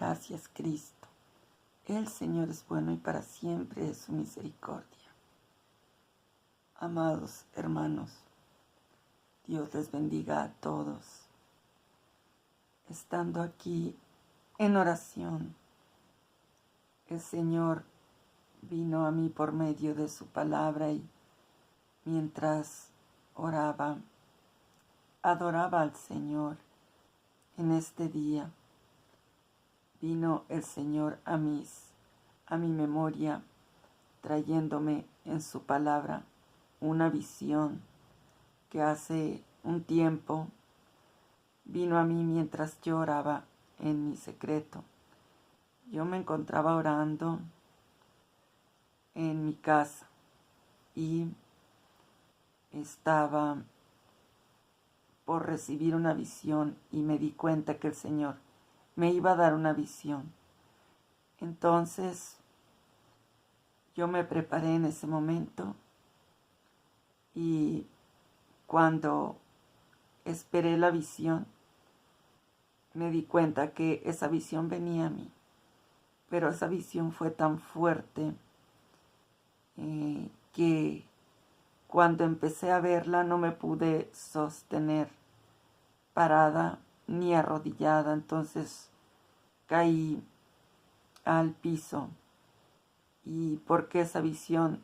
Gracias, Cristo. El Señor es bueno y para siempre es su misericordia. Amados hermanos, Dios les bendiga a todos. Estando aquí en oración, el Señor vino a mí por medio de su palabra y mientras oraba, adoraba al Señor en este día. Vino el Señor a mi memoria, trayéndome en su palabra una visión que hace un tiempo vino a mí mientras yo oraba en mi secreto. Yo me encontraba orando en mi casa y estaba por recibir una visión y me di cuenta que el Señor me iba a dar una visión. Entonces yo me preparé en ese momento y cuando esperé la visión me di cuenta que esa visión venía a mí, pero esa visión fue tan fuerte que cuando empecé a verla no me pude sostener parada ni arrodillada, entonces caí al piso y porque esa visión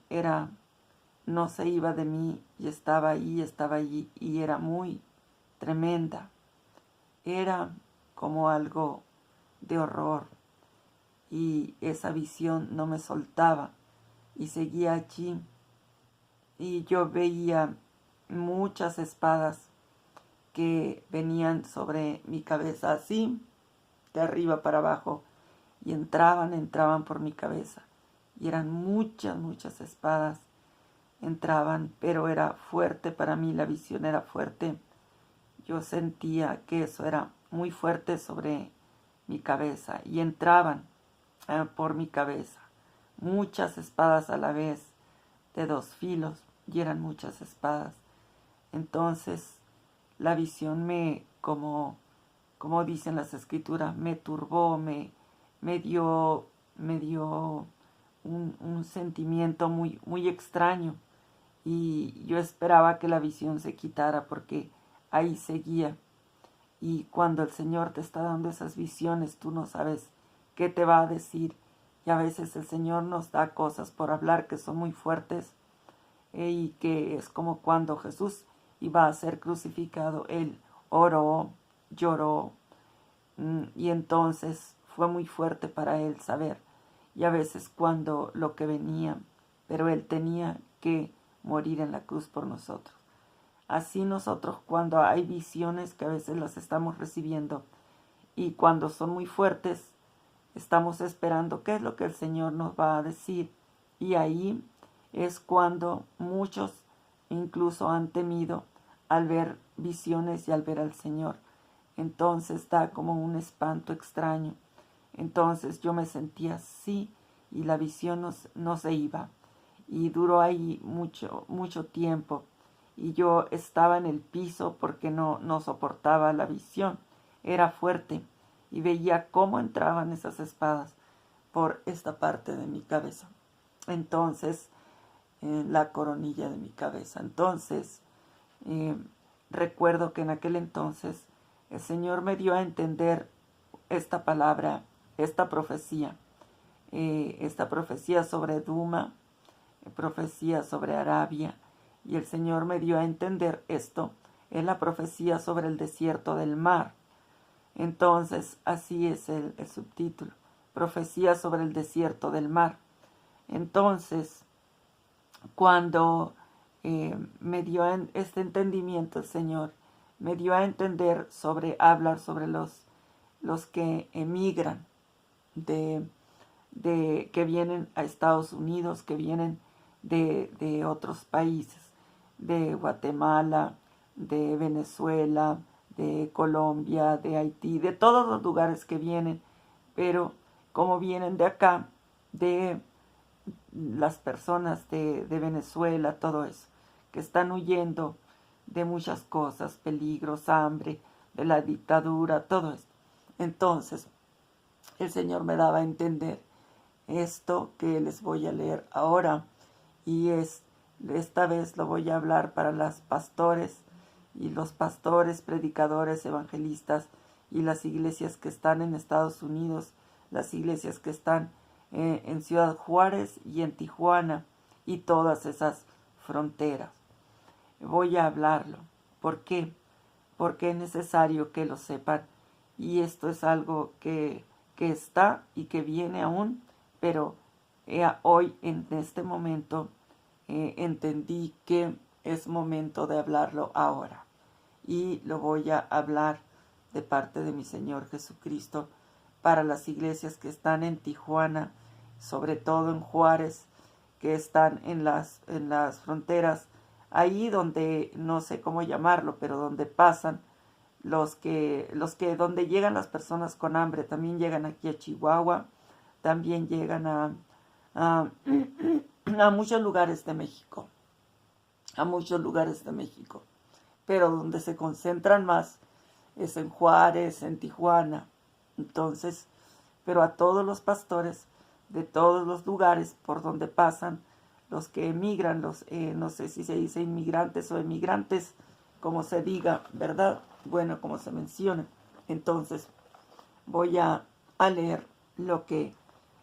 no se iba de mí y estaba allí y era muy tremenda, era como algo de horror y esa visión no me soltaba y seguía allí y yo veía muchas espadas que venían sobre mi cabeza así, de arriba para abajo, y entraban por mi cabeza. Y eran muchas espadas, entraban, pero era fuerte para mí, la visión era fuerte. Yo sentía que eso era muy fuerte sobre mi cabeza, y entraban por mi cabeza. Muchas espadas a la vez, de 2 filos, y eran muchas espadas. Entonces, la visión como dicen las escrituras, me turbó, me dio un sentimiento muy extraño. Y yo esperaba que la visión se quitara porque ahí seguía. Y cuando el Señor te está dando esas visiones, tú no sabes qué te va a decir. Y a veces el Señor nos da cosas por hablar que son muy fuertes. Y que es como cuando Jesús iba a ser crucificado. Él oró, lloró. Y entonces fue muy fuerte para él saber. Y a veces cuando lo que venía, pero él tenía que morir en la cruz por nosotros. Así nosotros cuando hay visiones que a veces las estamos recibiendo y cuando son muy fuertes, estamos esperando qué es lo que el Señor nos va a decir. Y ahí es cuando muchos incluso han temido al ver visiones y al ver al Señor. Entonces da como un espanto extraño. Entonces yo me sentía así y la visión no se iba. Y duró ahí mucho tiempo. Y yo estaba en el piso porque no soportaba la visión. Era fuerte. Y veía cómo entraban esas espadas por esta parte de mi cabeza. Entonces, la coronilla de mi cabeza. Entonces, recuerdo que en aquel entonces el Señor me dio a entender esta palabra, esta profecía sobre Duma, profecía sobre Arabia, y el Señor me dio a entender esto, es la profecía sobre el desierto del mar. Entonces, así es el subtítulo, profecía sobre el desierto del mar. Entonces, cuando me dio este entendimiento el Señor, me dio a entender hablar sobre los que emigran que vienen a Estados Unidos, que vienen de otros países, de Guatemala, de Venezuela, de Colombia, de Haití, de todos los lugares que vienen, pero como vienen de acá, de las personas de Venezuela, todo eso, que están huyendo de muchas cosas, peligros, hambre, de la dictadura, todo esto. Entonces, el Señor me daba a entender esto que les voy a leer ahora. Y esta vez lo voy a hablar para los pastores y los pastores, predicadores, evangelistas y las iglesias que están en Estados Unidos, las iglesias que están en Ciudad Juárez y en Tijuana y todas esas fronteras. Voy a hablarlo. ¿Por qué? Porque es necesario que lo sepan. Y esto es algo que está y que viene aún, pero hoy en este momento entendí que es momento de hablarlo ahora. Y lo voy a hablar de parte de mi Señor Jesucristo para las iglesias que están en Tijuana, sobre todo en Juárez, que están en las fronteras, ahí donde no sé cómo llamarlo, pero donde pasan donde llegan las personas con hambre. También llegan aquí a Chihuahua, también llegan a muchos lugares de México, pero donde se concentran más es en Juárez, en Tijuana. Entonces, pero a todos los pastores de todos los lugares por donde pasan, los que emigran, no sé si se dice inmigrantes o emigrantes, como se diga, ¿verdad? Bueno, como se menciona. Entonces, voy a leer lo que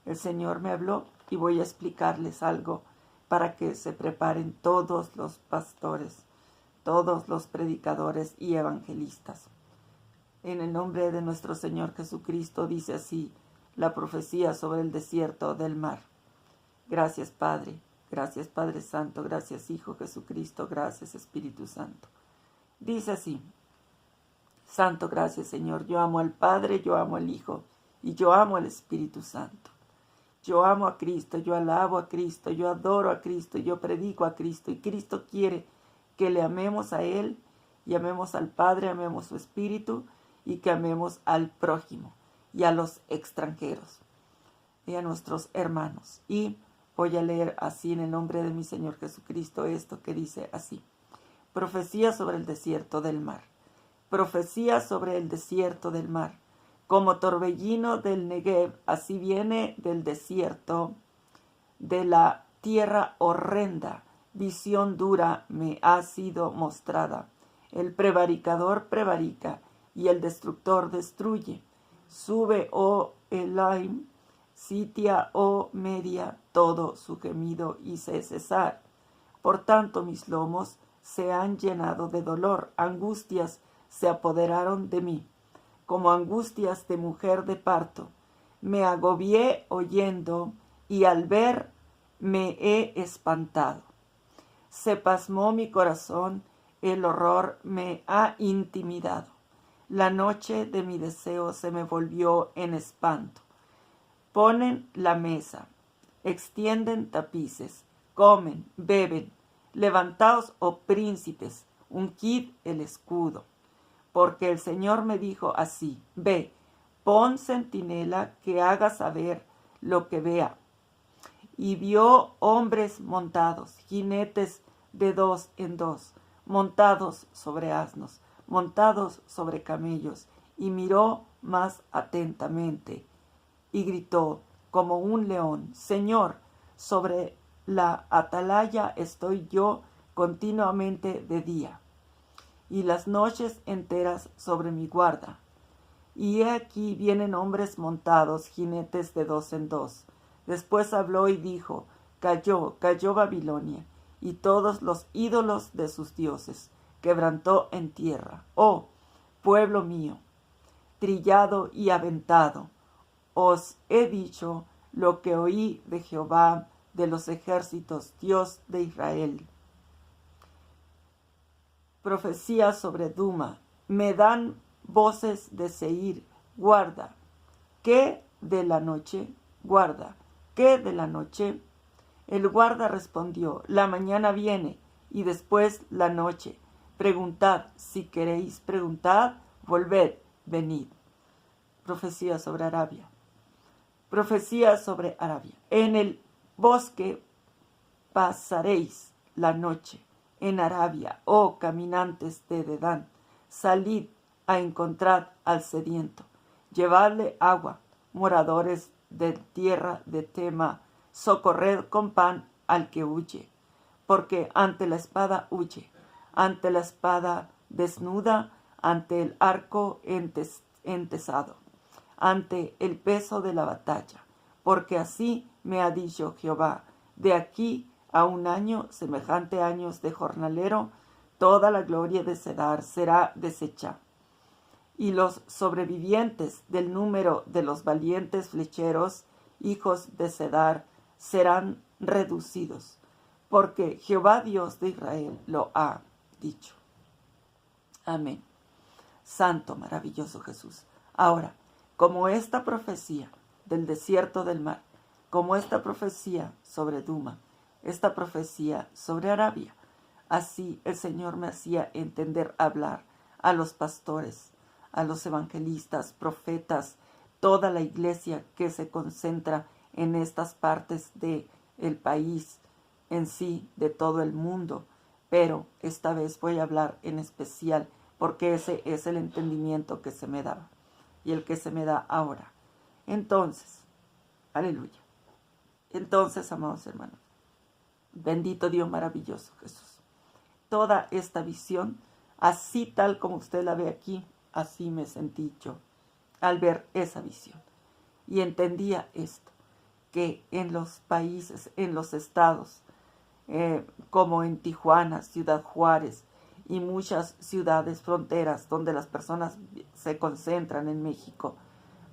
el Señor me habló y voy a explicarles algo para que se preparen todos los pastores, todos los predicadores y evangelistas. En el nombre de nuestro Señor Jesucristo dice así la profecía sobre el desierto del mar. Gracias Padre Santo, gracias Hijo Jesucristo, gracias Espíritu Santo. Dice así: Santo, gracias Señor, yo amo al Padre, yo amo al Hijo y yo amo al Espíritu Santo. Yo amo a Cristo, yo alabo a Cristo, yo adoro a Cristo, yo predico a Cristo, y Cristo quiere que le amemos a Él y amemos al Padre, amemos su Espíritu y que amemos al prójimo y a los extranjeros y a nuestros hermanos. Y voy a leer así en el nombre de mi Señor Jesucristo esto que dice así: profecía sobre el desierto del mar. Profecía sobre el desierto del mar. Como torbellino del Negev, así viene del desierto, de la tierra horrenda. Visión dura me ha sido mostrada. El prevaricador prevarica y el destructor destruye. Sube, oh Elaim, sitia, oh Media, todo su gemido hice cesar. Por tanto mis lomos se han llenado de dolor, angustias se apoderaron de mí, como angustias de mujer de parto. Me agobié oyendo, y al ver me he espantado. Se pasmó mi corazón, el horror me ha intimidado. La noche de mi deseo se me volvió en espanto. Ponen la mesa, extienden tapices, comen, beben. Levantaos, oh príncipes, ungid el escudo. Porque el Señor me dijo así: ve, pon centinela que haga saber lo que vea. Y vio hombres montados, jinetes de 2 en 2, montados sobre asnos, montados sobre camellos, y miró más atentamente, y gritó como un león: Señor, sobre la atalaya estoy yo continuamente de día, y las noches enteras sobre mi guarda. Y he aquí vienen hombres montados, jinetes de 2 en 2. Después habló y dijo: cayó Babilonia, y todos los ídolos de sus dioses quebrantó en tierra. Oh, pueblo mío, trillado y aventado, os he dicho lo que oí de Jehová de los ejércitos, Dios de Israel. Profecía sobre Duma. Me dan voces de Seir. Guarda. ¿Qué de la noche? Guarda. ¿Qué de la noche? El guarda respondió: la mañana viene, y después la noche. Preguntad, si queréis, preguntad, volved, venid. Profecía sobre Arabia. Profecía sobre Arabia. En el bosque pasaréis la noche. En Arabia, oh caminantes de Dedán, salid a encontrar al sediento, llevadle agua, moradores de tierra de Tema, socorred con pan al que huye, porque ante la espada huye, ante la espada desnuda, ante el arco entesado, ante el peso de la batalla, porque así me ha dicho Jehová, de aquí a un año, semejante años de jornalero, toda la gloria de Cedar será deshecha. Y los sobrevivientes del número de los valientes flecheros, hijos de Cedar, serán reducidos, porque Jehová Dios de Israel lo ha dicho. Amén. Santo, maravilloso Jesús. Ahora, como esta profecía del desierto del mar, como esta profecía sobre Duma, esta profecía sobre Arabia, así el Señor me hacía entender hablar a los pastores, a los evangelistas, profetas, toda la iglesia que se concentra en estas partes del país, en sí, de todo el mundo. Pero esta vez voy a hablar en especial porque ese es el entendimiento que se me daba y el que se me da ahora. Entonces, aleluya. Entonces, amados hermanos, bendito Dios maravilloso Jesús. Toda esta visión, así tal como usted la ve aquí, así me sentí yo al ver esa visión. Y entendía esto, que en los países, en los estados, como en Tijuana, Ciudad Juárez y muchas ciudades fronteras donde las personas se concentran en México,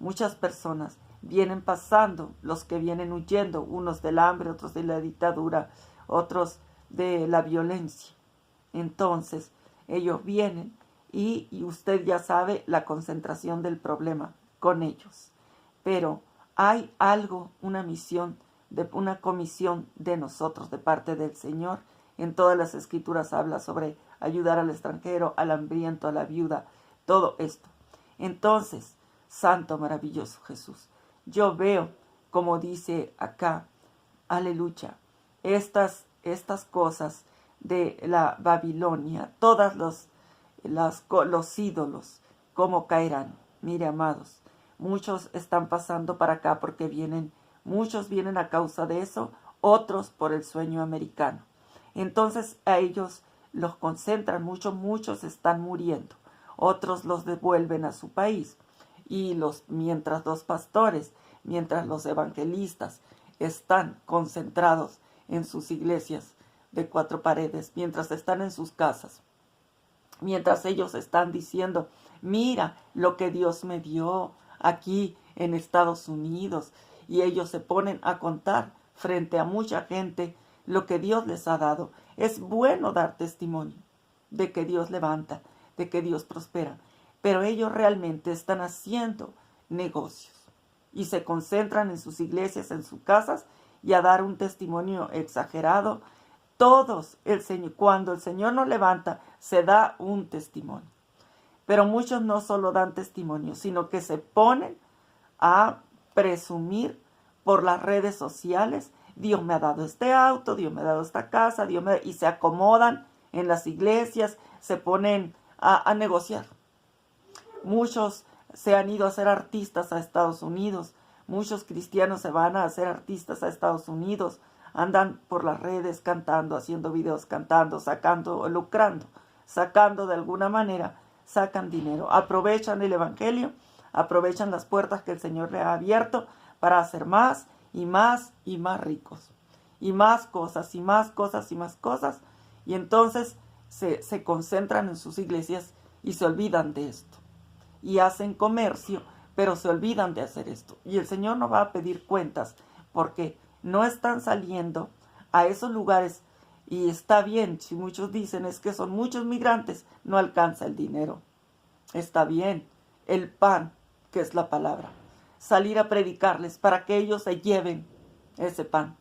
muchas personas vienen pasando, los que vienen huyendo, unos del hambre, otros de la dictadura, otros de la violencia. Entonces, ellos vienen y usted ya sabe la concentración del problema con ellos. Pero hay algo, una misión, una comisión de nosotros, de parte del Señor. En todas las escrituras habla sobre ayudar al extranjero, al hambriento, a la viuda, todo esto. Entonces, Santo maravilloso Jesús, yo veo, como dice acá, aleluya, estas cosas de la Babilonia, todos los ídolos, cómo caerán. Mire, amados, muchos están pasando para acá porque muchos vienen a causa de eso, otros por el sueño americano. Entonces a ellos los concentran muchos están muriendo, otros los devuelven a su país. Y mientras los pastores, mientras los evangelistas están concentrados en sus iglesias de 4 paredes, mientras están en sus casas, mientras ellos están diciendo, mira lo que Dios me dio aquí en Estados Unidos, y ellos se ponen a contar frente a mucha gente lo que Dios les ha dado. Es bueno dar testimonio de que Dios levanta, de que Dios prospera, pero ellos realmente están haciendo negocios y se concentran en sus iglesias, en sus casas, y a dar un testimonio exagerado. Todos, cuando el Señor nos levanta, se da un testimonio. Pero muchos no solo dan testimonio, sino que se ponen a presumir por las redes sociales. Dios me ha dado este auto, Dios me ha dado esta casa, y se acomodan en las iglesias, se ponen a negociar. Muchos se han ido a ser artistas a Estados Unidos, muchos cristianos se van a hacer artistas a Estados Unidos, andan por las redes cantando, haciendo videos cantando, lucrando, sacando de alguna manera, sacan dinero, aprovechan el evangelio, aprovechan las puertas que el Señor le ha abierto para hacer más y más y más ricos, y más cosas y más cosas y más cosas, y entonces se concentran en sus iglesias y se olvidan de esto, y hacen comercio, pero se olvidan de hacer esto, y el Señor no va a pedir cuentas, porque no están saliendo a esos lugares. Y está bien, si muchos dicen es que son muchos migrantes, no alcanza el dinero. Está bien, el pan, que es la palabra, salir a predicarles para que ellos se lleven ese pan,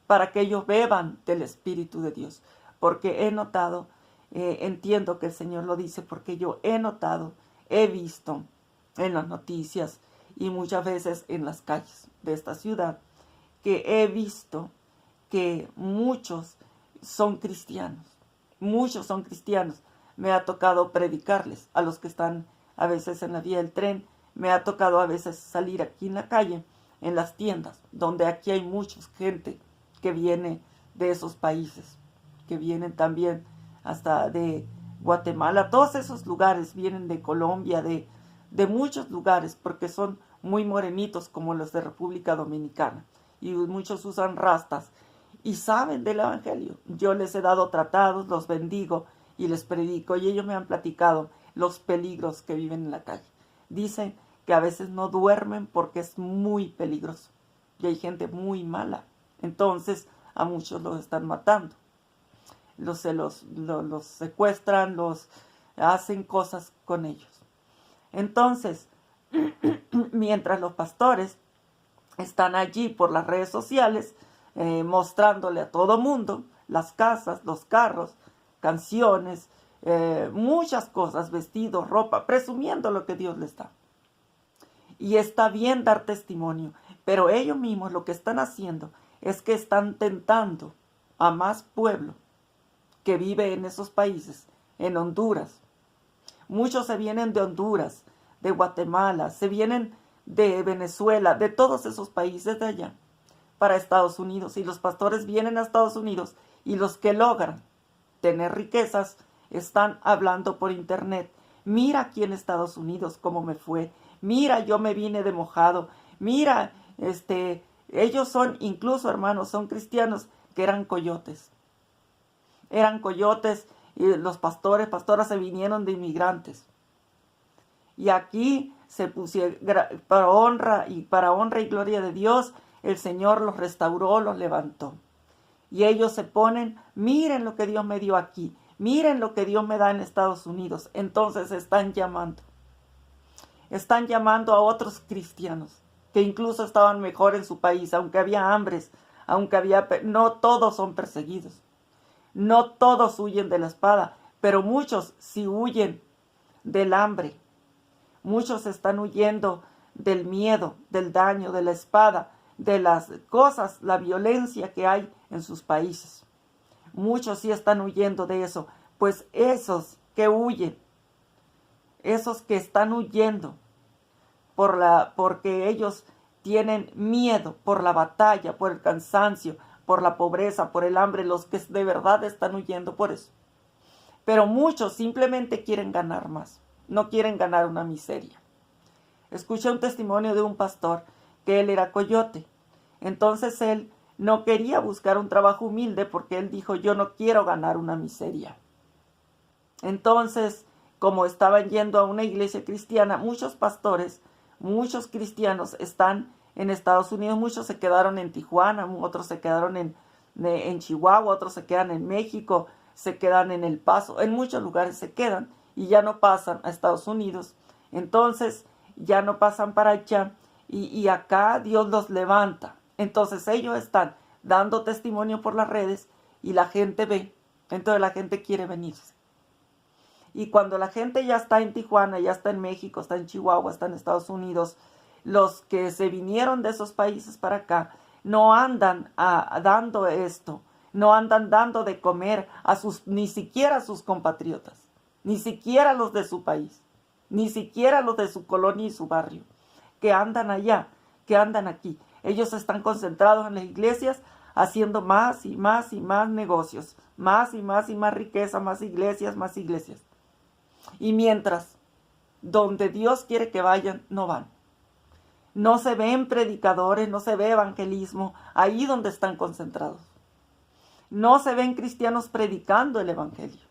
para que ellos beban del Espíritu de Dios. Porque he notado, entiendo que el Señor lo dice, porque yo he notado, he visto en las noticias y muchas veces en las calles de esta ciudad, que he visto que muchos son cristianos. Muchos son cristianos. Me ha tocado predicarles a los que están a veces en la vía del tren, me ha tocado a veces salir aquí en la calle, en las tiendas, donde aquí hay mucha gente que viene de esos países, que vienen también hasta de Guatemala, todos esos lugares vienen de Colombia, de muchos lugares, porque son muy morenitos como los de República Dominicana, y muchos usan rastas, y saben del Evangelio. Yo les he dado tratados, los bendigo y les predico, y ellos me han platicado los peligros que viven en la calle. Dicen que a veces no duermen porque es muy peligroso, y hay gente muy mala, entonces a muchos los están matando. Los secuestran, los hacen cosas con ellos. Entonces, mientras los pastores están allí por las redes sociales, mostrándole a todo mundo las casas, los carros, canciones, muchas cosas, vestidos, ropa, presumiendo lo que Dios les da. Y está bien dar testimonio, pero ellos mismos lo que están haciendo es que están tentando a más pueblo que vive en esos países, en Honduras. Muchos se vienen de Honduras, de Guatemala, se vienen de Venezuela, de todos esos países de allá, para Estados Unidos. Y los pastores vienen a Estados Unidos y los que logran tener riquezas están hablando por internet. Mira aquí en Estados Unidos cómo me fue. Mira, yo me vine de mojado. Mira, ellos son, incluso hermanos, son cristianos que eran coyotes. Eran coyotes y los pastoras se vinieron de inmigrantes. Y aquí se pusieron para honra y gloria de Dios, el Señor los restauró, los levantó. Y ellos se ponen, miren lo que Dios me dio aquí, miren lo que Dios me da en Estados Unidos. Entonces están llamando a otros cristianos que incluso estaban mejor en su país, aunque había hambres, no todos son perseguidos. No todos huyen de la espada, pero muchos sí huyen del hambre. Muchos están huyendo del miedo, del daño, de la espada, de las cosas, la violencia que hay en sus países. Muchos sí están huyendo de eso, pues esos que huyen, esos que están huyendo porque ellos tienen miedo por la batalla, por el cansancio, por la pobreza, por el hambre, los que de verdad están huyendo por eso. Pero muchos simplemente quieren ganar más, no quieren ganar una miseria. Escuché un testimonio de un pastor que él era coyote. Entonces él no quería buscar un trabajo humilde porque él dijo, yo no quiero ganar una miseria. Entonces, como estaban yendo a una iglesia cristiana, muchos pastores, muchos cristianos están en Estados Unidos, muchos se quedaron en Tijuana, otros se quedaron en Chihuahua, otros se quedan en México, se quedan en El Paso, en muchos lugares se quedan y ya no pasan a Estados Unidos. Entonces ya no pasan para allá y acá Dios los levanta. Entonces ellos están dando testimonio por las redes y la gente ve, entonces la gente quiere venirse. Y cuando la gente ya está en Tijuana, ya está en México, está en Chihuahua, está en Estados Unidos, los que se vinieron de esos países para acá no andan dando esto, no andan dando de comer ni siquiera a sus compatriotas, ni siquiera los de su país, ni siquiera los de su colonia y su barrio, que andan allá, que andan aquí. Ellos están concentrados en las iglesias haciendo más y más y más negocios, más y más y más riqueza, más iglesias, más iglesias. Y mientras, donde Dios quiere que vayan, no van. No se ven predicadores, no se ve evangelismo, ahí donde están concentrados. No se ven cristianos predicando el evangelio,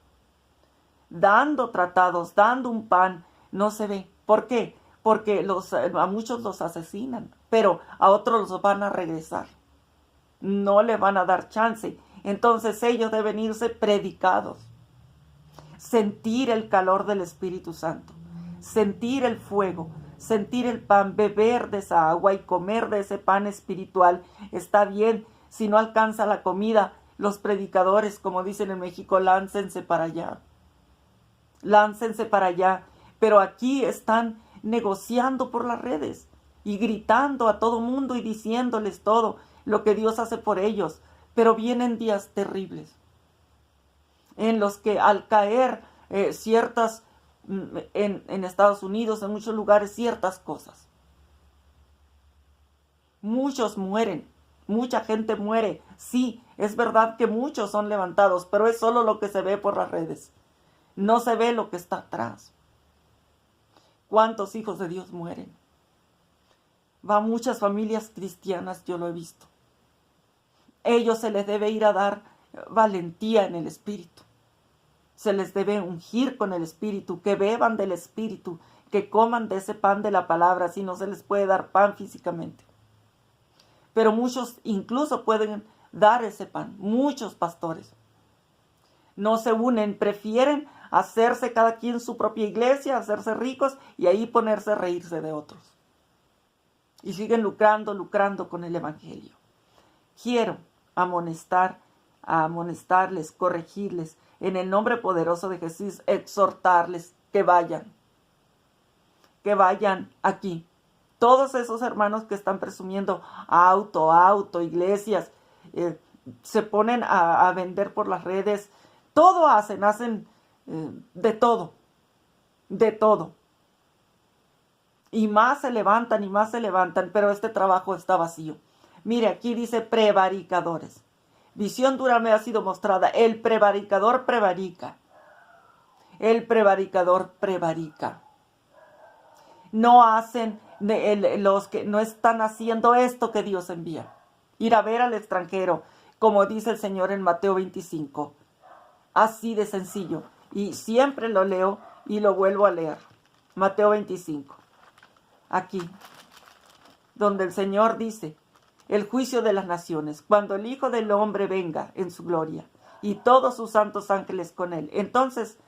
dando tratados, dando un pan, no se ve. ¿Por qué? Porque a muchos los asesinan, pero a otros los van a regresar. No le van a dar chance. Entonces ellos deben irse predicados. Sentir el calor del Espíritu Santo, sentir el fuego, sentir el pan, beber de esa agua y comer de ese pan espiritual. Está bien, si no alcanza la comida, los predicadores, como dicen en México, láncense para allá. Láncense para allá. Pero aquí están negociando por las redes y gritando a todo mundo y diciéndoles todo lo que Dios hace por ellos. Pero vienen días terribles en los que al caer ciertas en Estados Unidos, en muchos lugares, ciertas cosas. Muchos mueren, mucha gente muere. Sí, es verdad que muchos son levantados, pero es solo lo que se ve por las redes. No se ve lo que está atrás. ¿Cuántos hijos de Dios mueren? Va a muchas familias cristianas, yo lo he visto. Ellos se les debe ir a dar valentía en el Espíritu. Se les debe ungir con el Espíritu, que beban del Espíritu, que coman de ese pan de la palabra, si no se les puede dar pan físicamente. Pero muchos incluso pueden dar ese pan, muchos pastores. No se unen, prefieren hacerse cada quien su propia iglesia, hacerse ricos y ahí ponerse a reírse de otros. Y siguen lucrando con el Evangelio. Quiero amonestarles, corregirles, en el nombre poderoso de Jesús, exhortarles que vayan aquí. Todos esos hermanos que están presumiendo auto, iglesias, se ponen a vender por las redes, todo hacen de todo. Y más se levantan, pero este trabajo está vacío. Mire, aquí dice prevaricadores. Visión dura me ha sido mostrada. El prevaricador prevarica. El prevaricador prevarica. No hacen, los que no están haciendo esto que Dios envía. Ir a ver al extranjero, como dice el Señor en Mateo 25. Así de sencillo. Y siempre lo leo y lo vuelvo a leer. Mateo 25. Aquí, donde el Señor dice, el juicio de las naciones, cuando el Hijo del Hombre venga en su gloria y todos sus santos ángeles con él, entonces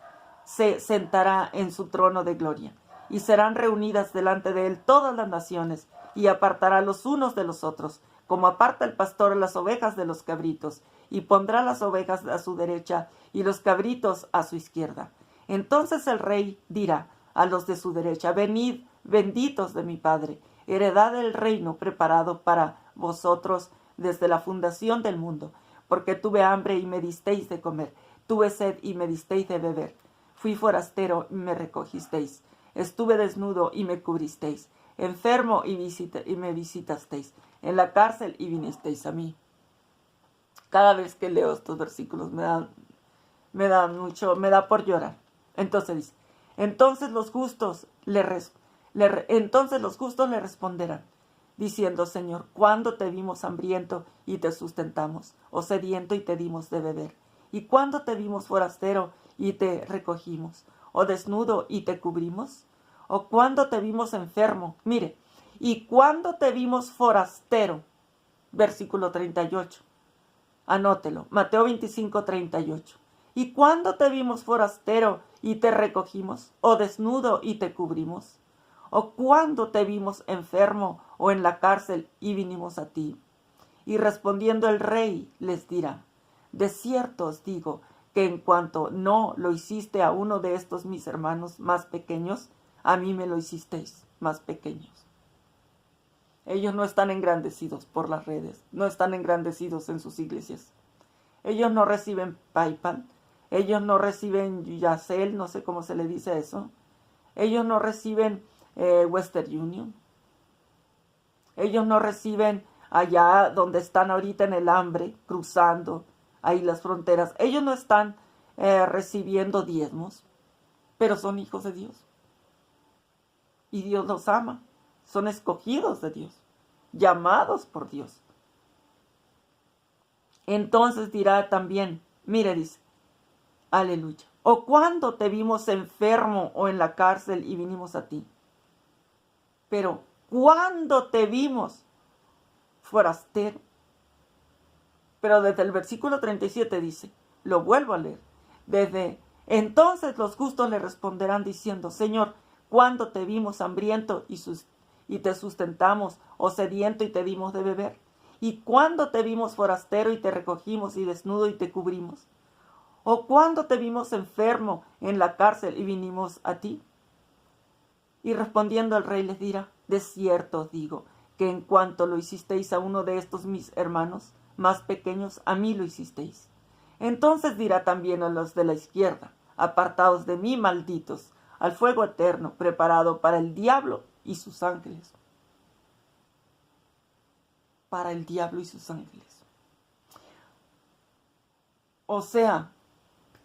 se sentará en su trono de gloria y serán reunidas delante de él todas las naciones y apartará los unos de los otros, como aparta el pastor las ovejas de los cabritos, y pondrá las ovejas a su derecha y los cabritos a su izquierda. Entonces el rey dirá a los de su derecha, venid, benditos de mi Padre, heredad del reino preparado para vosotros desde la fundación del mundo, porque tuve hambre y me disteis de comer, tuve sed y me disteis de beber, fui forastero y me recogisteis, estuve desnudo y me cubristeis, enfermo y me visitasteis, en la cárcel y vinisteis a mí. Cada vez que leo estos versículos me da por llorar. Entonces dice, entonces los justos le responderán, diciendo, Señor, ¿cuándo te vimos hambriento y te sustentamos, o sediento y te dimos de beber? ¿Y cuándo te vimos forastero y te recogimos, o desnudo y te cubrimos? ¿O cuándo te vimos enfermo? Mire, ¿y cuándo te vimos forastero? Versículo 38. Anótelo, Mateo 25, 38. ¿Y cuándo te vimos forastero y te recogimos, o desnudo y te cubrimos? ¿O cuándo te vimos enfermo o en la cárcel y vinimos a ti? Y respondiendo el rey les dirá, de cierto os digo que en cuanto no lo hiciste a uno de estos mis hermanos más pequeños, a mí me lo hicisteis más pequeños. Ellos no están engrandecidos por las redes, no están engrandecidos en sus iglesias. Ellos no reciben PayPal, ellos no reciben Yacel, no sé cómo se le dice eso. Ellos no reciben Western Union. Ellos no reciben allá donde están ahorita en el hambre, cruzando ahí las fronteras. Ellos no están recibiendo diezmos, pero son hijos de Dios. Y Dios los ama. Son escogidos de Dios, llamados por Dios. Entonces dirá también, mire, dice, aleluya, ¿o cuándo te vimos enfermo o en la cárcel y vinimos a ti? Pero, ¿cuándo te vimos forastero? Pero desde el versículo 37 dice, lo vuelvo a leer, desde entonces los justos le responderán diciendo, Señor, ¿cuándo te vimos hambriento y te sustentamos, o sediento y te dimos de beber? ¿Y cuándo te vimos forastero y te recogimos, y desnudo y te cubrimos? ¿O cuándo te vimos enfermo en la cárcel y vinimos a ti? Y respondiendo el rey les dirá, de cierto os digo, que en cuanto lo hicisteis a uno de estos mis hermanos más pequeños, a mí lo hicisteis. Entonces dirá también a los de la izquierda, apartaos de mí, malditos, al fuego eterno preparado para el diablo y sus ángeles. Para el diablo y sus ángeles. O sea,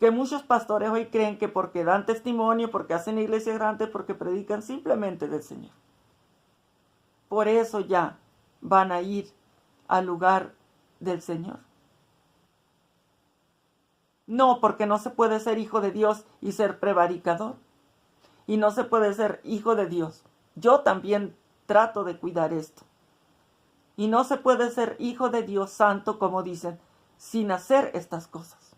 que muchos pastores hoy creen que porque dan testimonio, porque hacen iglesias grandes, porque predican simplemente del Señor. Por eso ya van a ir al lugar del Señor. No, porque no se puede ser hijo de Dios y ser prevaricador. Y no se puede ser hijo de Dios. Yo también trato de cuidar esto. Y no se puede ser hijo de Dios santo, como dicen, sin hacer estas cosas.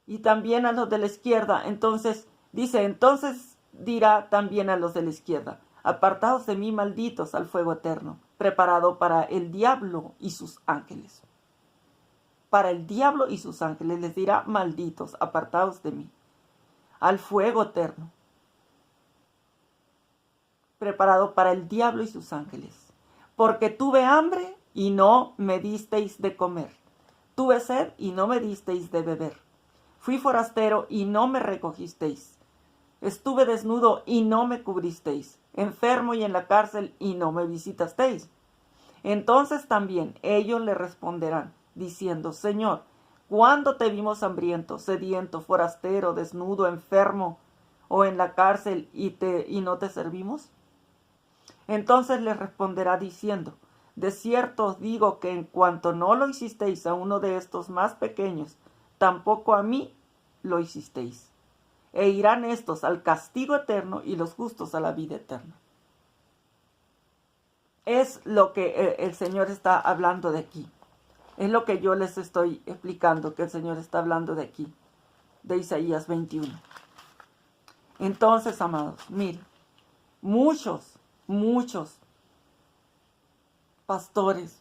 Y también a los de la izquierda, entonces dirá también a los de la izquierda, apartaos de mí, malditos, al fuego eterno, preparado para el diablo y sus ángeles. Para el diablo y sus ángeles les dirá, malditos, apartaos de mí, al fuego eterno, preparado para el diablo y sus ángeles. Porque tuve hambre y no me disteis de comer. Tuve sed y no me disteis de beber. Fui forastero y no me recogisteis. Estuve desnudo y no me cubristeis. Enfermo y en la cárcel y no me visitasteis. Entonces también ellos le responderán, diciendo, Señor, ¿cuándo te vimos hambriento, sediento, forastero, desnudo, enfermo o en la cárcel y no te servimos? Entonces les responderá diciendo, de cierto os digo que en cuanto no lo hicisteis a uno de estos más pequeños, tampoco a mí lo hicisteis. E irán estos al castigo eterno y los justos a la vida eterna. Es lo que el Señor está hablando de aquí. Es lo que yo les estoy explicando, que el Señor está hablando de aquí, de Isaías 21. Entonces, amados, miren, muchos pastores,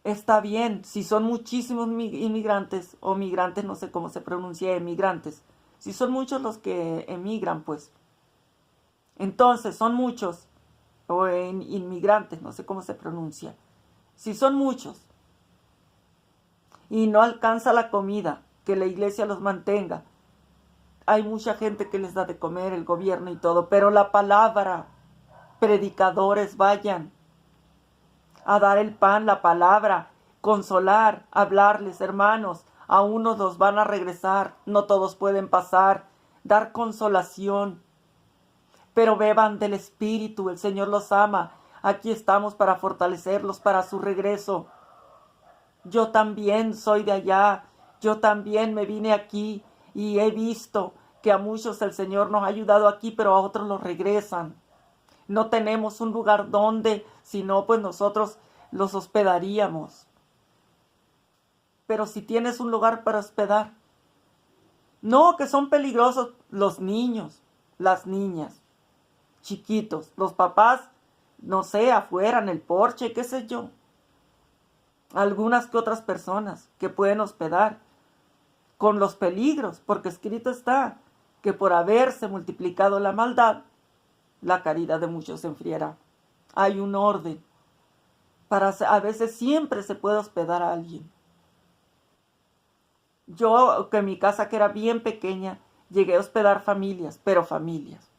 está bien, si son muchísimos inmigrantes, o migrantes, no sé cómo se pronuncia, emigrantes, si son muchos los que emigran, pues, entonces son muchos, o inmigrantes, no sé cómo se pronuncia, si son muchos, y no alcanza la comida, que la iglesia los mantenga, hay mucha gente que les da de comer, el gobierno y todo, pero la palabra, predicadores vayan a dar el pan, la palabra, consolar, hablarles, hermanos, a unos los van a regresar, no todos pueden pasar, dar consolación, pero beban del Espíritu, el Señor los ama, aquí estamos para fortalecerlos para su regreso. Yo también soy de allá, yo también me vine aquí y he visto que a muchos el Señor nos ha ayudado aquí, pero a otros los regresan. No tenemos un lugar donde, si no, pues nosotros los hospedaríamos. Pero si tienes un lugar para hospedar, no, que son peligrosos los niños, las niñas, chiquitos, los papás, no sé, afuera, en el porche, qué sé yo. Algunas que otras personas que pueden hospedar con los peligros, porque escrito está que por haberse multiplicado la maldad, la caridad de muchos se enfriará. Hay un orden. A veces siempre se puede hospedar a alguien. Yo, que mi casa que era bien pequeña, llegué a hospedar familias, pero familias.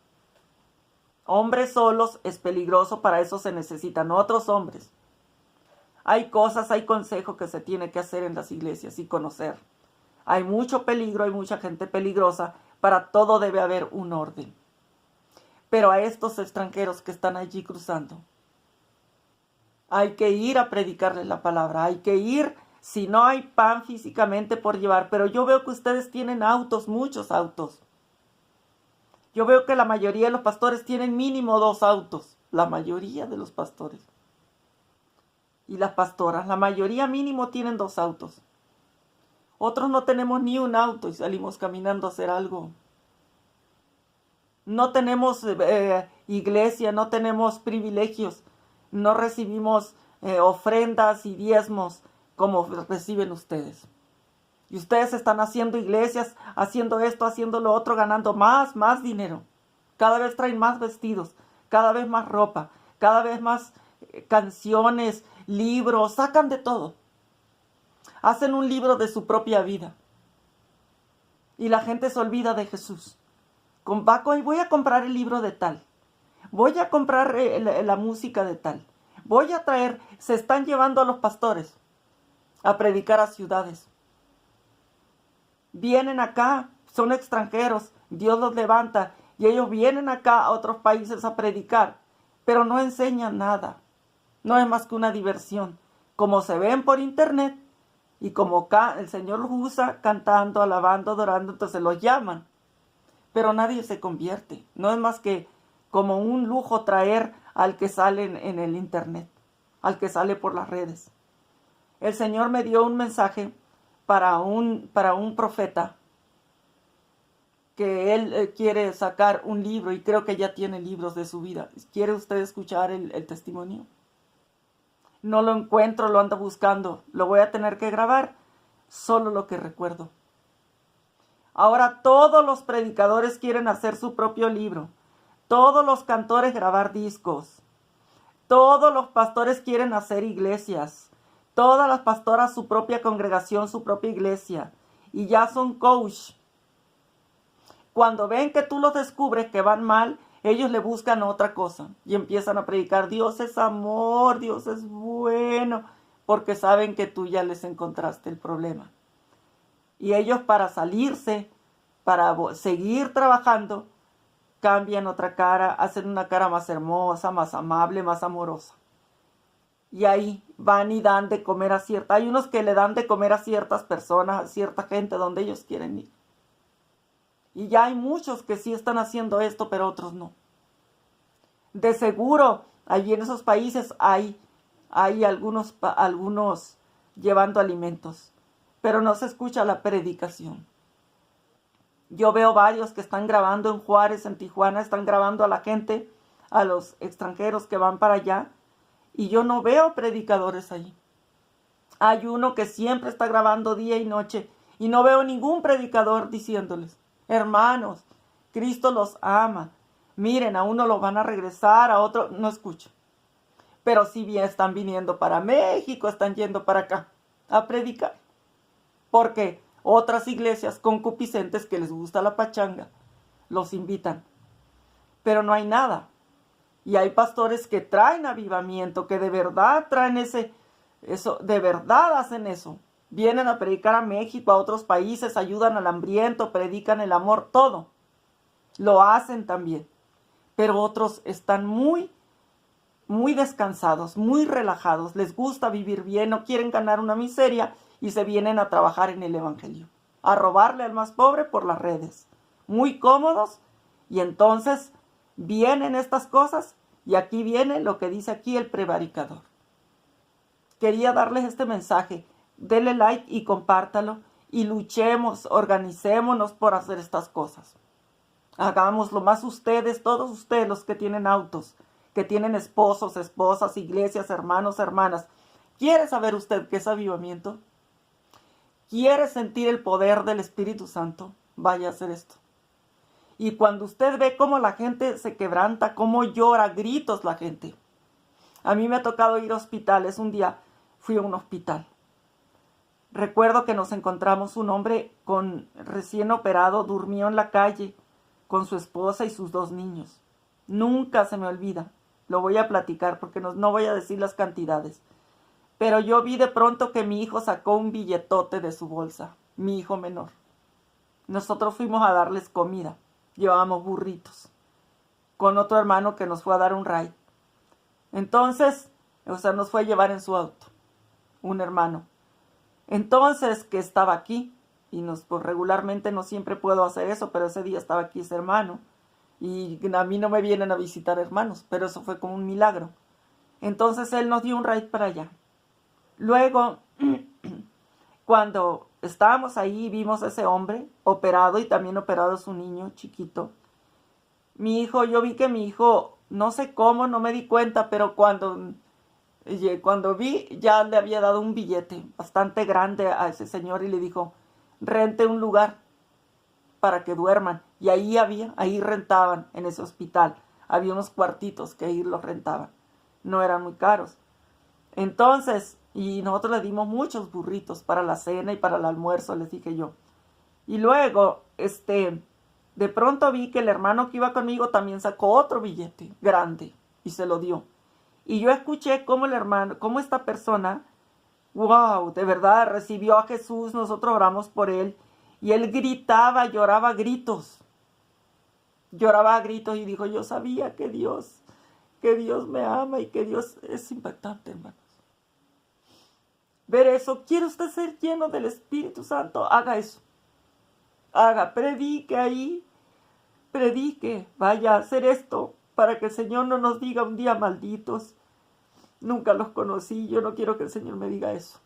Hombres solos es peligroso, para eso se necesitan otros hombres. Hay cosas, hay consejos que se tiene que hacer en las iglesias y conocer. Hay mucho peligro, hay mucha gente peligrosa, para todo debe haber un orden. Pero a estos extranjeros que están allí cruzando, hay que ir a predicarles la palabra, hay que ir, si no hay pan físicamente por llevar, pero yo veo que ustedes tienen autos, muchos autos. Yo veo que la mayoría de los pastores tienen mínimo 2 autos, la mayoría de los pastores. Y las pastoras, la mayoría mínimo tienen 2 autos. Otros no tenemos ni un auto y salimos caminando a hacer algo. No tenemos iglesia, no tenemos privilegios, no recibimos ofrendas y diezmos como reciben ustedes. Y ustedes están haciendo iglesias, haciendo esto, haciendo lo otro, ganando más dinero. Cada vez traen más vestidos, cada vez más ropa, cada vez más canciones, libros, sacan de todo. Hacen un libro de su propia vida. Y la gente se olvida de Jesús. Voy a comprar el libro de tal. Voy a comprar la música de tal. Voy a traer, se están llevando a los pastores a predicar a ciudades. Vienen acá, son extranjeros, Dios los levanta y ellos vienen acá a otros países a predicar, pero no enseñan nada. No es más que una diversión. Como se ven por internet y como el Señor los usa cantando, alabando, adorando, entonces los llaman. Pero nadie se convierte. No es más que como un lujo traer al que sale en el internet, al que sale por las redes. El Señor me dio un mensaje para un profeta que él quiere sacar un libro y creo que ya tiene libros de su vida. ¿Quiere usted escuchar el testimonio? No lo encuentro, lo ando buscando. Lo voy a tener que grabar, solo lo que recuerdo. Ahora todos los predicadores quieren hacer su propio libro. Todos los cantores grabar discos. Todos los pastores quieren hacer iglesias. Todas las pastoras su propia congregación, su propia iglesia. Y ya son coach. Cuando ven que tú los descubres que van mal, ellos le buscan otra cosa. Y empiezan a predicar, Dios es amor, Dios es bueno. Porque saben que tú ya les encontraste el problema. Y ellos para salirse, para seguir trabajando, cambian otra cara, hacen una cara más hermosa, más amable, más amorosa. Y ahí van y dan de comer a hay unos que le dan de comer a ciertas personas, a cierta gente donde ellos quieren ir. Y ya hay muchos que sí están haciendo esto, pero otros no. De seguro, allí en esos países hay algunos llevando alimentos, pero no se escucha la predicación. Yo veo varios que están grabando en Juárez, en Tijuana, están grabando a la gente, a los extranjeros que van para allá, y yo no veo predicadores ahí. Hay uno que siempre está grabando día y noche, y no veo ningún predicador diciéndoles, hermanos, Cristo los ama, miren, a uno lo van a regresar, a otro no escucho. Pero si bien están viniendo para México, están yendo para acá a predicar. Porque otras iglesias concupiscentes que les gusta la pachanga los invitan. Pero no hay nada. Y hay pastores que traen avivamiento, que de verdad traen eso, de verdad hacen eso. Vienen a predicar a México, a otros países, ayudan al hambriento, predican el amor, todo. Lo hacen también. Pero otros están muy descansados, muy relajados. Les gusta vivir bien, no quieren ganar una miseria y se vienen a trabajar en el evangelio. A robarle al más pobre por las redes. Muy cómodos y entonces vienen estas cosas y aquí viene lo que dice aquí el prevaricador. Quería darles este mensaje. Denle like y compártalo y luchemos, organicémonos por hacer estas cosas. Hagámoslo más ustedes, todos ustedes los que tienen autos, que tienen esposos, esposas, iglesias, hermanos, hermanas. ¿Quiere saber usted qué es avivamiento? ¿Quiere sentir el poder del Espíritu Santo? Vaya a hacer esto. Y cuando usted ve cómo la gente se quebranta, cómo llora, gritos la gente. A mí me ha tocado ir a hospitales. Un día fui a un hospital. Recuerdo que nos encontramos un hombre recién operado, durmió en la calle con su esposa y sus 2 niños. Nunca se me olvida. Lo voy a platicar porque no voy a decir las cantidades. Pero yo vi de pronto que mi hijo sacó un billetote de su bolsa, mi hijo menor. Nosotros fuimos a darles comida. Llevábamos burritos. Con otro hermano que nos fue a dar un ride. Entonces, nos fue a llevar en su auto. Un hermano. Entonces, que estaba aquí. Y pues regularmente no siempre puedo hacer eso, pero ese día estaba aquí ese hermano. Y a mí no me vienen a visitar hermanos, pero eso fue como un milagro. Entonces él nos dio un ride para allá. Luego, cuando estábamos ahí, vimos a ese hombre operado y también operado su niño chiquito. Yo vi que mi hijo, no sé cómo, no me di cuenta, pero cuando vi, ya le había dado un billete bastante grande a ese señor y le dijo, rente un lugar para que duerman. Y ahí rentaban en ese hospital. Había unos cuartitos que ahí los rentaban. No eran muy caros. Entonces, y nosotros le dimos muchos burritos para la cena y para el almuerzo, les dije yo. Y luego, de pronto vi que el hermano que iba conmigo también sacó otro billete grande y se lo dio. Y yo escuché cómo el hermano, cómo esta persona, wow, de verdad recibió a Jesús, nosotros oramos por él, y él gritaba, lloraba a gritos y dijo, yo sabía que Dios me ama y que Dios es impactante, hermanos. Ver eso, ¿quiere usted ser lleno del Espíritu Santo? Haga eso. Predique ahí, vaya a hacer esto para que el Señor no nos diga un día malditos. Nunca los conocí, yo no quiero que el Señor me diga eso.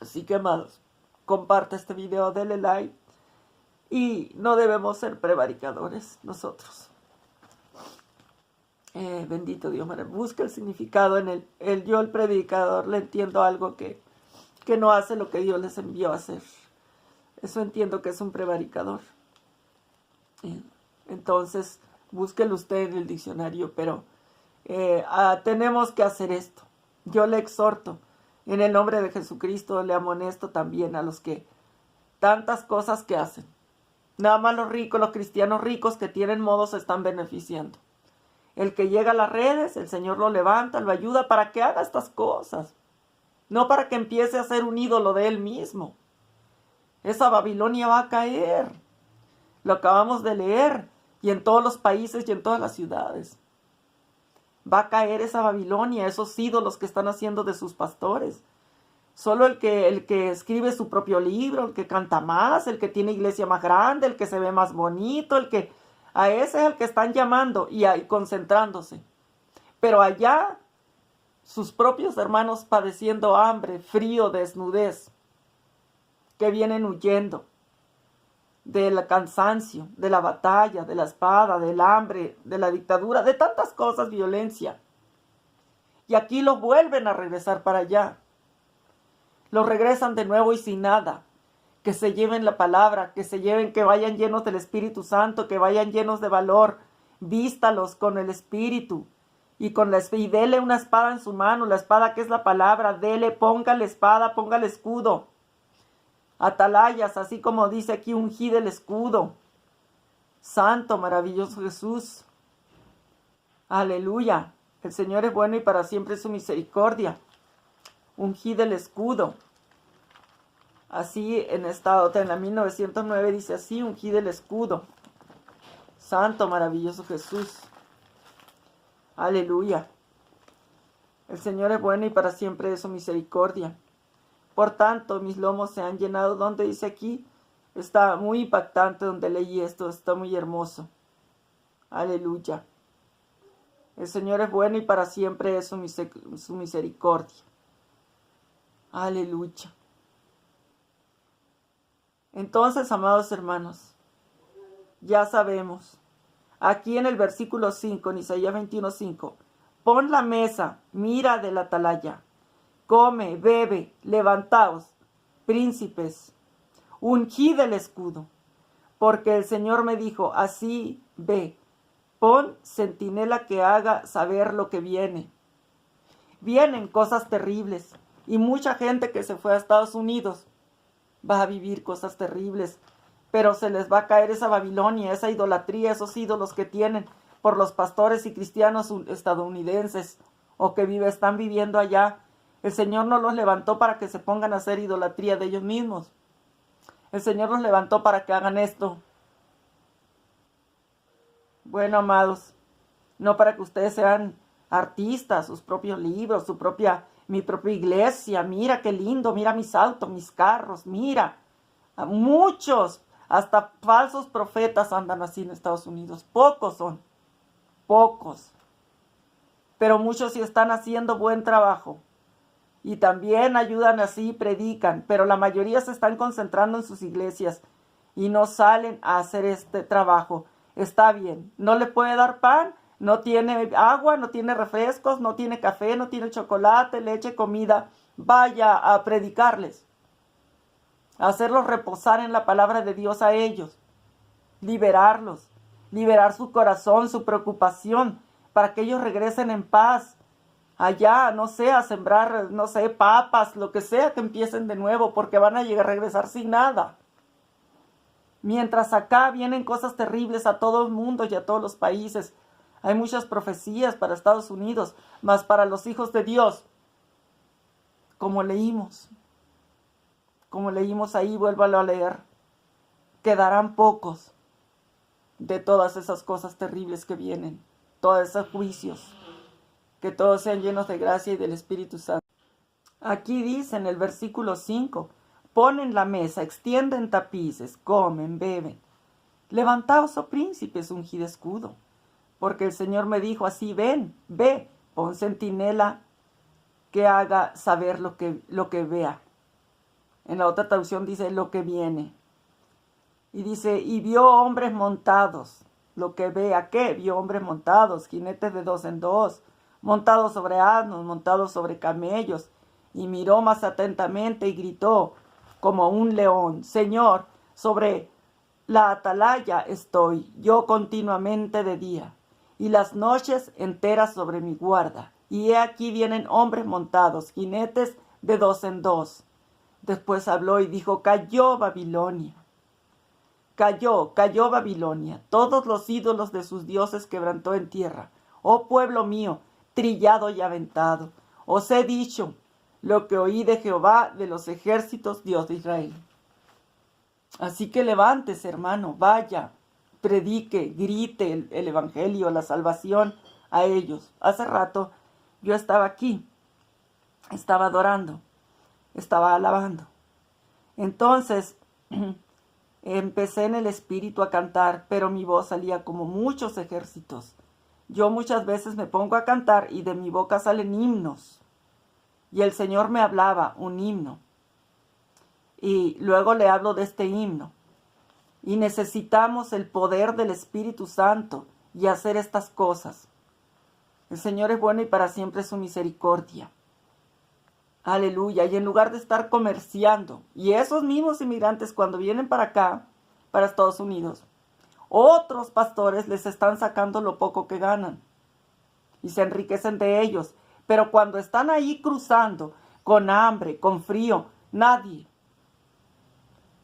Así que, amados, comparte este video, dele like y no debemos ser prevaricadores nosotros. Bendito Dios, busca el significado en yo el predicador le entiendo algo que no hace lo que Dios les envió a hacer. Eso entiendo que es un prevaricador. Entonces, búsquelo usted en el diccionario, pero tenemos que hacer esto. Yo le exhorto, en el nombre de Jesucristo, le amonesto también a los que tantas cosas que hacen. Nada más los ricos, los cristianos ricos que tienen modos se están beneficiando. El que llega a las redes, el Señor lo levanta, lo ayuda para que haga estas cosas. No para que empiece a ser un ídolo de él mismo. Esa Babilonia va a caer. Lo acabamos de leer. Y en todos los países y en todas las ciudades. Va a caer esa Babilonia, esos ídolos que están haciendo de sus pastores. Solo el que escribe su propio libro, el que canta más, el que tiene iglesia más grande, el que se ve más bonito, a ese es el que están llamando y concentrándose. Pero allá, sus propios hermanos padeciendo hambre, frío, desnudez, que vienen huyendo del cansancio, de la batalla, de la espada, del hambre, de la dictadura, de tantas cosas, violencia. Y aquí los vuelven a regresar para allá. Los regresan de nuevo y sin nada. Que se lleven la palabra, que vayan llenos del Espíritu Santo, que vayan llenos de valor. Vístalos con el Espíritu. Y dele una espada en su mano, la espada que es la palabra. Ponga la espada, ponga el escudo. Atalayas, así como dice aquí, ungid el escudo. Santo, maravilloso Jesús. Aleluya. El Señor es bueno y para siempre es su misericordia. Ungid el escudo. Así en esta otra, en la 1909 dice así, ungid el escudo. Santo, maravilloso Jesús. Aleluya. El Señor es bueno y para siempre es su misericordia. Por tanto, mis lomos se han llenado. ¿Dónde dice aquí? Está muy impactante donde leí esto. Está muy hermoso. Aleluya. El Señor es bueno y para siempre es su misericordia. Aleluya. Entonces, amados hermanos, ya sabemos. Aquí en el versículo 5, en Isaías 21:5, pon la mesa, mira de la atalaya. Come, bebe, levantaos, príncipes, ungid el escudo, porque el Señor me dijo, así ve, pon centinela que haga saber lo que viene. Vienen cosas terribles, y mucha gente que se fue a Estados Unidos va a vivir cosas terribles, pero se les va a caer esa Babilonia, esa idolatría, esos ídolos que tienen por los pastores y cristianos estadounidenses o que están viviendo allá. El Señor no los levantó para que se pongan a hacer idolatría de ellos mismos. El Señor los levantó para que hagan esto. Bueno, amados, no para que ustedes sean artistas, sus propios libros, mi propia iglesia. Mira qué lindo, mira mis autos, mis carros, mira. Muchos, hasta falsos profetas andan así en Estados Unidos. Pocos son, pocos. Pero muchos sí están haciendo buen trabajo. Y también ayudan así, predican, pero la mayoría se están concentrando en sus iglesias y no salen a hacer este trabajo. Está bien, no le puede dar pan, no tiene agua, no tiene refrescos, no tiene café, no tiene chocolate, leche, comida. Vaya a predicarles, a hacerlos reposar en la palabra de Dios a ellos, liberarlos, liberar su corazón, su preocupación, para que ellos regresen en paz. Allá, no sé, a sembrar, no sé, papas, lo que sea, que empiecen de nuevo, porque van a regresar sin nada. Mientras acá vienen cosas terribles a todo el mundo y a todos los países. Hay muchas profecías para Estados Unidos, mas para los hijos de Dios, como leímos ahí, vuélvalo a leer, quedarán pocos de todas esas cosas terribles que vienen, todos esos juicios, que todos sean llenos de gracia y del Espíritu Santo. Aquí dice en el versículo 5, ponen la mesa, extienden tapices, comen, beben. Levantaos, oh príncipes, ungid escudo. Porque el Señor me dijo así, ven, ve, pon centinela que haga saber lo que vea. En la otra traducción dice lo que viene. Y dice, y vio hombres montados. Lo que vea, ¿qué? Vio hombres montados, jinetes de 2 en 2, montados sobre asnos, montados sobre camellos. Y miró más atentamente y gritó como un león, Señor, sobre la atalaya estoy yo continuamente de día, y las noches enteras sobre mi guarda. Y he aquí vienen hombres montados, jinetes de 2 en 2. Después habló y dijo, cayó Babilonia. Cayó Babilonia. Todos los ídolos de sus dioses quebrantó en tierra. Oh pueblo mío, trillado y aventado. Os he dicho lo que oí de Jehová de los ejércitos, Dios de Israel. Así que levántese, hermano, vaya, predique, grite el evangelio, la salvación a ellos. Hace rato yo estaba aquí, estaba adorando, estaba alabando. Entonces empecé en el espíritu a cantar, pero mi voz salía como muchos ejércitos. Yo muchas veces me pongo a cantar y de mi boca salen himnos. Y el Señor me hablaba un himno. Y luego le hablo de este himno. Y necesitamos el poder del Espíritu Santo y hacer estas cosas. El Señor es bueno y para siempre es su misericordia. Aleluya. Y en lugar de estar comerciando, y esos mismos inmigrantes cuando vienen para acá, para Estados Unidos, otros pastores les están sacando lo poco que ganan y se enriquecen de ellos. Pero cuando están ahí cruzando, con hambre, con frío, nadie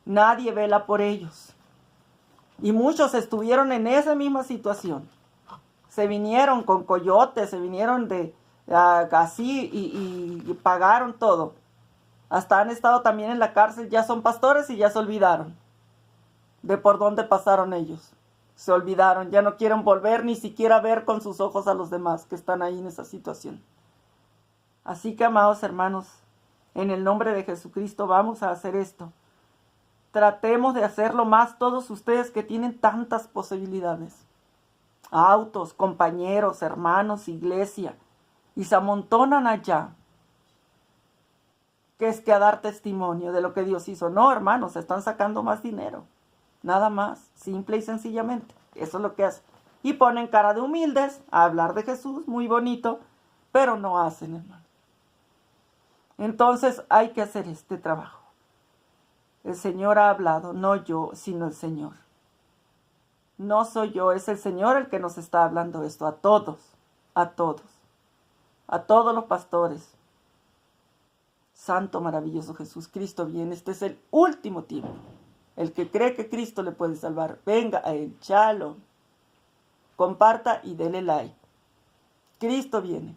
vela por ellos. Y muchos estuvieron en esa misma situación. Se vinieron con coyotes, se vinieron así y pagaron todo. Hasta han estado también en la cárcel, ya son pastores y ya se olvidaron de por dónde pasaron ellos. Se olvidaron, ya no quieren volver ni siquiera ver con sus ojos a los demás que están ahí en esa situación. Así que, amados hermanos, en el nombre de Jesucristo vamos a hacer esto. Tratemos de hacerlo más todos ustedes que tienen tantas posibilidades. Autos, compañeros, hermanos, iglesia. Y se amontonan allá. Que es que a dar testimonio de lo que Dios hizo. No, hermanos, están sacando más dinero. Nada más, simple y sencillamente. Eso es lo que hacen. Y ponen cara de humildes a hablar de Jesús, muy bonito, pero no hacen, hermano. Entonces hay que hacer este trabajo. El Señor ha hablado, no yo, sino el Señor. No soy yo, es el Señor el que nos está hablando esto, a todos los pastores. Santo, maravilloso Jesús, Cristo viene, este es el último tiempo. El que cree que Cristo le puede salvar, venga a él, chalo. Comparta y dele like. Cristo viene.